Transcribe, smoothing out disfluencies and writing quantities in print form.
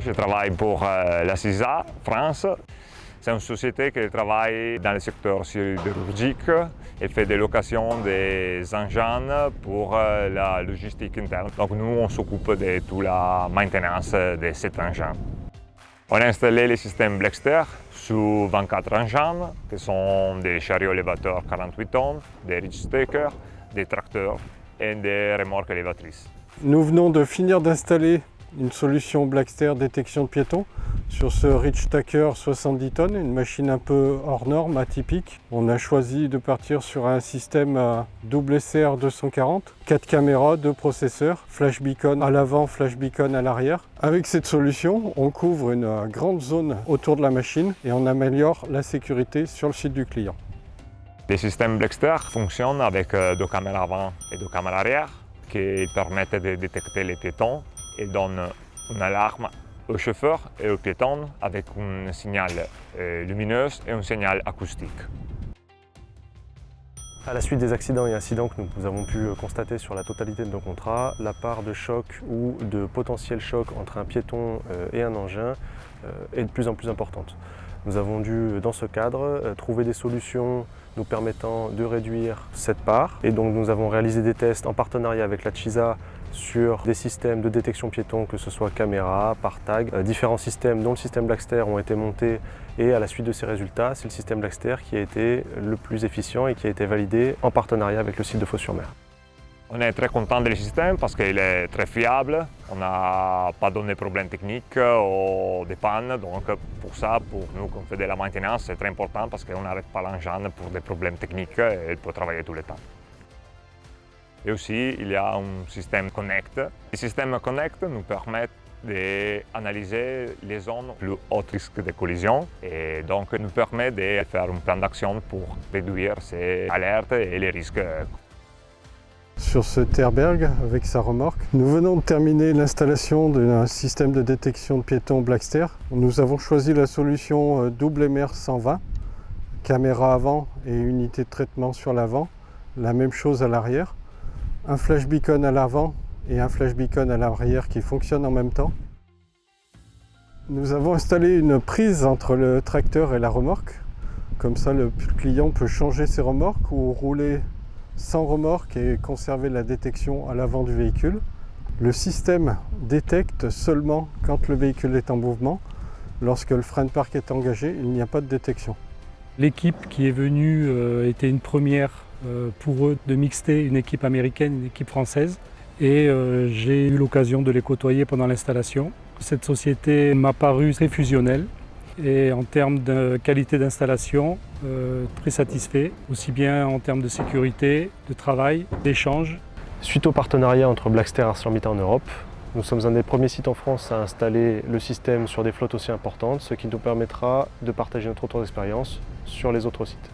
Je travaille pour la CISA, France. C'est une société qui travaille dans le secteur sidérurgique et fait des locations des engins pour la logistique interne. Donc nous, on s'occupe de toute la maintenance de cet engin. On a installé le système Blackster sur 24 engins, qui sont des chariots élévateurs 48 tonnes, des Ridge-Stacker, des tracteurs et des remorques élévatrices. Nous venons de finir d'installer une solution Blackster détection de piétons sur ce Ridge-Stacker 70 tonnes, une machine un peu hors norme, atypique. On a choisi de partir sur un système double SR 240, 4 caméras, 2 processeurs, flash beacon à l'avant, flash beacon à l'arrière. Avec cette solution, on couvre une grande zone autour de la machine et on améliore la sécurité sur le site du client. Le système Blackster fonctionne avec 2 caméras avant et 2 caméras arrière qui permettent de détecter les piétons et donnent une alarme au chauffeur et aux piétons avec un signal lumineux et un signal acoustique. À la suite des accidents et incidents que nous avons pu constater sur la totalité de nos contrats, la part de choc ou de potentiel choc entre un piéton et un engin est de plus en plus importante. Nous avons dû, dans ce cadre, trouver des solutions nous permettant de réduire cette part. Et donc nous avons réalisé des tests en partenariat avec la CISA sur des systèmes de détection piéton, que ce soit caméra, par tag. Différents systèmes, dont le système Blackster, ont été montés et à la suite de ces résultats, c'est le système Blackster qui a été le plus efficient et qui a été validé en partenariat avec le site de Fos-sur-Mer. On est très content du système parce qu'il est très fiable. On n'a pas donné de problèmes techniques ou de pannes. Donc pour ça, pour nous qui fait de la maintenance, c'est très important parce qu'on n'arrête pas l'engin pour des problèmes techniques et il peut travailler tout le temps. Et aussi, il y a un système Connect. Le système Connect nous permet d'analyser les zones plus haut risque de collision et donc nous permet de faire un plan d'action pour réduire ces alertes et les risques. Sur ce Terberg avec sa remorque, nous venons de terminer l'installation d'un système de détection de piétons Blackster. Nous avons choisi la solution double MR 120, caméra avant et unité de traitement sur l'avant, la même chose à l'arrière, un flash beacon à l'avant et un flash beacon à l'arrière qui fonctionnent en même temps. Nous avons installé une prise entre le tracteur et la remorque, comme ça le client peut changer ses remorques ou rouler sans remorque et conserver la détection à l'avant du véhicule. Le système détecte seulement quand le véhicule est en mouvement. Lorsque le frein de parc est engagé, il n'y a pas de détection. L'équipe qui est venue était une première pour eux de mixter une équipe américaine, une équipe française. Et j'ai eu l'occasion de les côtoyer pendant l'installation. Cette société m'a paru très fusionnelle. Et en termes de qualité d'installation, très satisfait, aussi bien en termes de sécurité, de travail, d'échange. Suite au partenariat entre Blackster et ArcelorMittal en Europe, nous sommes un des premiers sites en France à installer le système sur des flottes aussi importantes, ce qui nous permettra de partager notre retour d'expérience sur les autres sites.